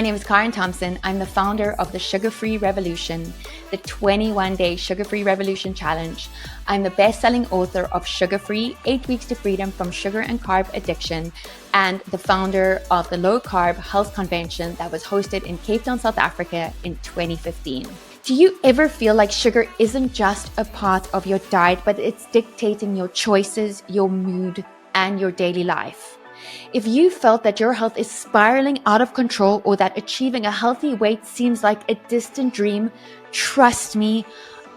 My name is Karen Thompson. I'm the founder of the Sugar-Free Revolution, the 21-day Sugar-Free Revolution Challenge. I'm the best-selling author of Sugar-Free, 8 Weeks to Freedom from Sugar and Carb Addiction, and the founder of the Low Carb Health Convention that was hosted in Cape Town, South Africa in 2015. Do you ever feel like sugar isn't just a part of your diet, but it's dictating your choices, your mood, and your daily life? If you felt that your health is spiraling out of control or that achieving a healthy weight seems like a distant dream, trust me,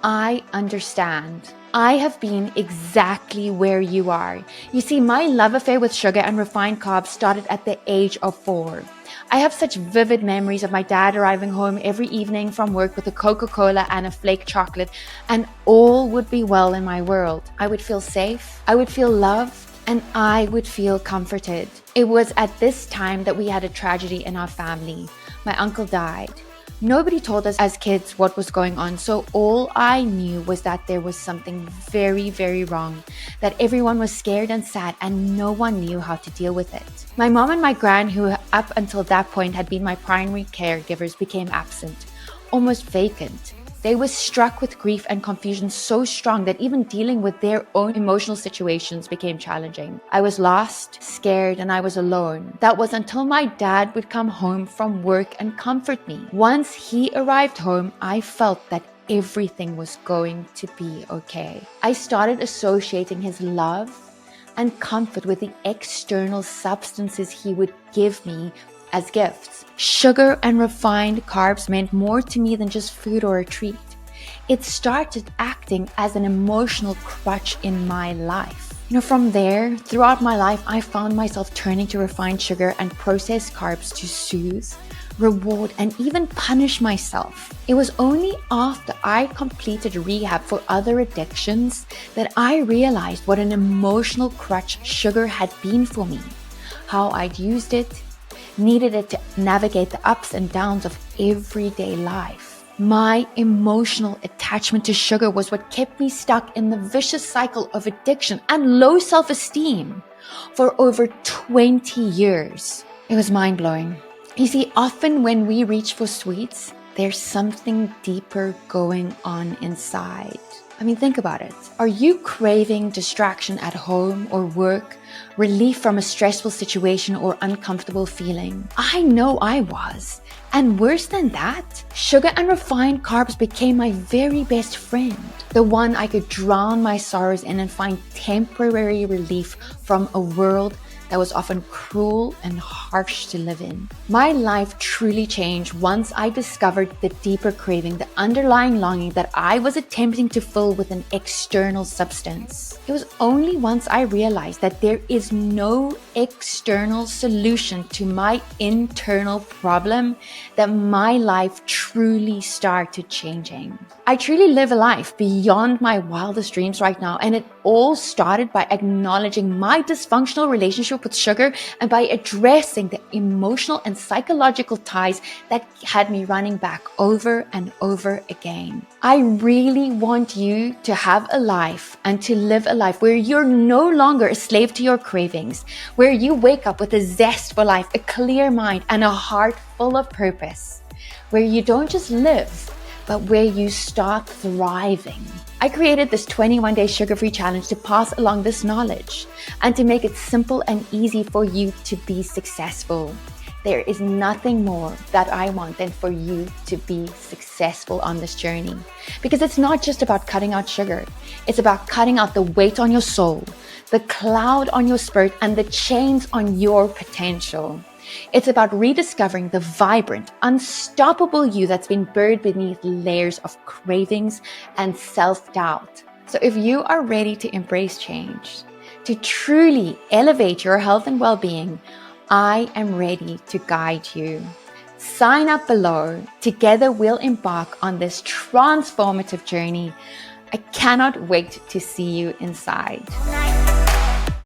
I understand. I have been exactly where you are. You see, my love affair with sugar and refined carbs started at the age of 4. I have such vivid memories of my dad arriving home every evening from work with a Coca-Cola and a flake chocolate, and all would be well in my world. I would feel safe, I would feel loved, and I would feel comforted. It was at this time that we had a tragedy in our family. My uncle died. Nobody told us as kids what was going on, so all I knew was that there was something very, very wrong, that everyone was scared and sad and no one knew how to deal with it. My mom and my gran, who up until that point had been my primary caregivers, became absent, almost vacant. They were struck with grief and confusion so strong that even dealing with their own emotional situations became challenging. I was lost, scared, and I was alone. That was until my dad would come home from work and comfort me. Once he arrived home, I felt that everything was going to be okay. I started associating his love and comfort with the external substances he would give me as gifts. Sugar and refined carbs meant more to me than just food or a treat. It started acting as an emotional crutch in my life. From there, throughout my life, I found myself turning to refined sugar and processed carbs to soothe, reward, and even punish myself. It was only after I completed rehab for other addictions that I realized what an emotional crutch sugar had been for me, how I'd used it, needed it to navigate the ups and downs of everyday life. My emotional attachment to sugar was what kept me stuck in the vicious cycle of addiction and low self-esteem for over 20 years. It was mind-blowing. You see, often when we reach for sweets, there's something deeper going on inside. I mean, think about it. Are you craving distraction at home or work, relief from a stressful situation or uncomfortable feeling? I know I was. And worse than that, sugar and refined carbs became my very best friend, the one I could drown my sorrows in and find temporary relief from a world that was often cruel and harsh to live in. My life truly changed once I discovered the deeper craving, the underlying longing that I was attempting to fill with an external substance. It was only once I realized that there is no external solution to my internal problem that my life truly started changing. I truly live a life beyond my wildest dreams right now, and it all started by acknowledging my dysfunctional relationship with sugar and by addressing the emotional and psychological ties that had me running back over and over again. I really want you to have a life and to live a life where you're no longer a slave to your cravings, where you wake up with a zest for life, a clear mind, and a heart full of purpose, where you don't just live, but where you start thriving. I created this 21-day sugar-free challenge to pass along this knowledge and to make it simple and easy for you to be successful. There is nothing more that I want than for you to be successful on this journey. Because it's not just about cutting out sugar. It's about cutting out the weight on your soul, the cloud on your spirit, and the chains on your potential. It's about rediscovering the vibrant, unstoppable you that's been buried beneath layers of cravings and self-doubt. So if you are ready to embrace change, to truly elevate your health and well-being, I am ready to guide you. Sign up below. Together we'll embark on this transformative journey. I cannot wait to see you inside.